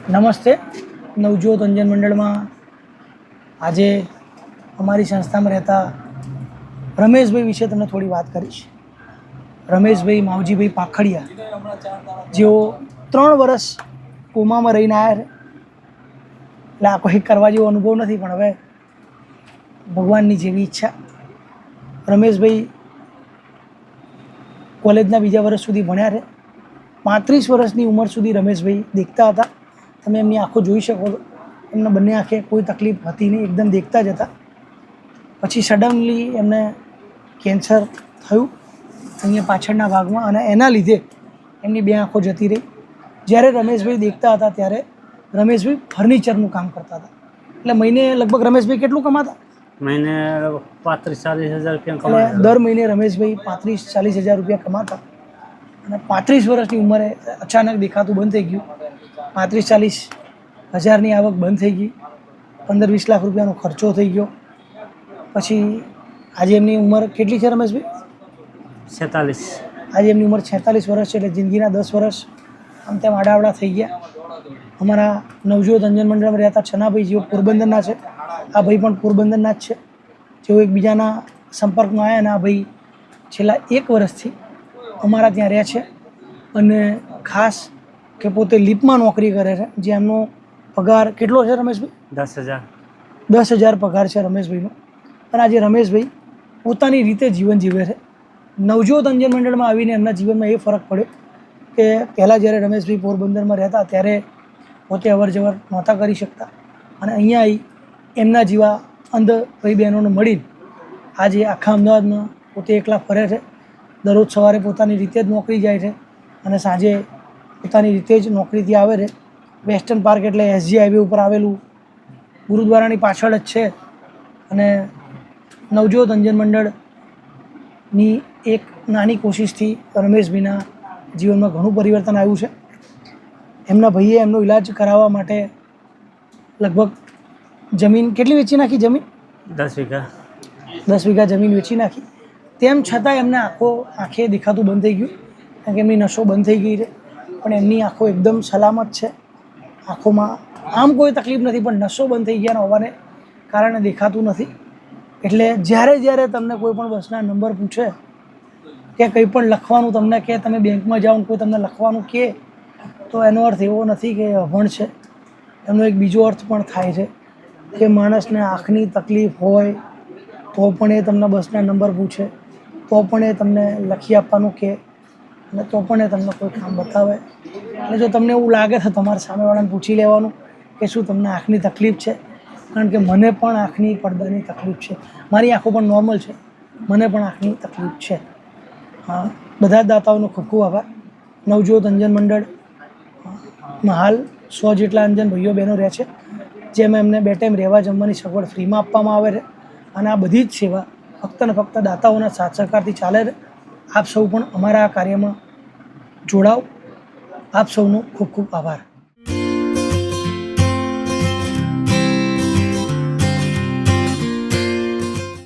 નમસ્તે. નવજોત અંજન મંડળમાં આજે અમારી સંસ્થામાં રહેતા રમેશભાઈ વિશે તમને થોડી વાત કરીશ. રમેશભાઈ માવજીભાઈ પાખડિયા, જેઓ 3 વર્ષ કોમામાં રહીને આવ્યા છે. એટલે આ કોઈ કરવા જેવો અનુભવ નથી, પણ હવે ભગવાનની જેવી ઈચ્છા. રમેશભાઈ કોલેજના બીજા વર્ષ સુધી ભણ્યા છે. 35 વર્ષની ઉંમર સુધી રમેશભાઈ દેખતા હતા. તમે એમની આંખો જોઈ શકો છો. એમના બંને આંખે કોઈ તકલીફ હતી નહીં, એકદમ દેખતા જ હતા. પછી સડનલી એમને કેન્સર થયું અહીંયા પાછળના ભાગમાં, અને એના લીધે એમની 2 આંખો જતી રહી. જ્યારે રમેશભાઈ દેખતા હતા ત્યારે રમેશભાઈ ફર્નિચરનું કામ કરતા હતા. એટલે મહિને લગભગ રમેશભાઈ કેટલું કમાતા? મહિને 35-40 હજાર રૂપિયા એટલે કમાતા. દર મહિને રમેશભાઈ 35-40 હજાર રૂપિયા કમાતા. અને 35 વર્ષની ઉંમરે અચાનક દેખાતું બંધ થઈ ગયું. 35-40 હજારની આવક બંધ થઈ ગઈ. 15-20 લાખ રૂપિયાનો ખર્ચો થઈ ગયો. પછી આજે એમની ઉંમર કેટલી છે રમેશભાઈ? 46. આજે એમની ઉંમર 46 વર્ષ છે. એટલે જિંદગીના 10 વર્ષ આમ તેમ આડાવડા થઈ ગયા. અમારા નવજોત અંજન મંડળમાં રહેતા છનાભાઈ, જેઓ પોરબંદરના છે. આ ભાઈ પણ પોરબંદરના જ છે. જેઓ એકબીજાના સંપર્કમાં આવ્યા, અને આ ભાઈ છેલ્લા 1 વર્ષથી અમારા ત્યાં રહે છે. અને ખાસ કે પોતે લીપમાં નોકરી કરે છે, જે એમનો પગાર કેટલો છે રમેશભાઈ? 10,000. 10,000 પગાર છે રમેશભાઈનો. અને આજે રમેશભાઈ પોતાની રીતે જીવન જીવે છે. નવજોત અંજન મંડળમાં આવીને એમના જીવનમાં એ ફરક પડ્યો કે પહેલાં જ્યારે રમેશભાઈ પોરબંદરમાં રહેતા ત્યારે પોતે અવરજવર નહોતા કરી શકતા, અને અહીંયા આવી એમના જેવા અંધ ભાઈ બહેનોને મળીને આજે આખા અમદાવાદમાં પોતે એકલા ફરે છે. દરરોજ સવારે પોતાની રીતે જ નોકરી જાય છે, અને સાંજે પોતાની રીતે જ નોકરીથી આવે છે. વેસ્ટર્ન પાર્ક એટલે SG હાઈવે ઉપર આવેલું ગુરુદ્વારાની પાછળ જ છે. અને નવજોત અંજન મંડળની એક નાની કોશિશથી રમેશભાઈના જીવનમાં ઘણું પરિવર્તન આવ્યું છે. એમના ભાઈએ એમનો ઈલાજ કરાવવા માટે લગભગ જમીન કેટલી વેચી નાખી? જમીન 10 વીઘા. 10 વીઘા જમીન વેચી નાખી. તેમ છતાં એમને આંખે દેખાતું બંધ થઈ ગયું, કારણ કે એમની નસો બંધ થઈ ગઈ છે. પણ એમની આંખો એકદમ સલામત છે. આંખોમાં આમ કોઈ તકલીફ નથી, પણ નસો બંધ થઈ ગયાના હોવાને કારણે દેખાતું નથી. એટલે જ્યારે તમને કોઈ પણ બસના નંબર પૂછે કે કંઈ પણ લખવાનું તમને કે તમે બેંકમાં જાઓ, કોઈ તમને લખવાનું કહે, તો એનો અર્થ એવો નથી કે અભણ છે. એનો એક બીજો અર્થ પણ થાય છે કે માણસને આંખની તકલીફ હોય તો પણ એ તમને બસના નંબર પૂછે, તો પણ એ તમને લખી આપવાનું કહે, અને તો પણ એ તમને કોઈ કામ બતાવે. એટલે જો તમને એવું લાગે તો તમારે સામેવાળાને પૂછી લેવાનું કે શું તમને આંખની તકલીફ છે. કારણ કે મને પણ આંખની પડદાની તકલીફ છે. મારી આંખો પણ નોર્મલ છે, મને પણ આંખની તકલીફ છે. હા, બધા જ દાતાઓનો ખૂબ ખૂબ આભાર. નવજોત અંજન મંડળમાં હાલ 100 જેટલા અંજન ભાઈઓ બહેનો રહે છે, જેમાં એમને 2 ટાઈમ રહેવા જમવાની સગવડ ફ્રીમાં આપવામાં આવે છે. અને આ બધી જ સેવા ફક્ત ને ફક્ત દાતાઓના સાથ સહકારથી ચાલે છે. આપ સૌ પણ અમારા આ કાર્યમાં જોડાઓ. આપ સૌનો ખૂબ ખૂબ આભાર.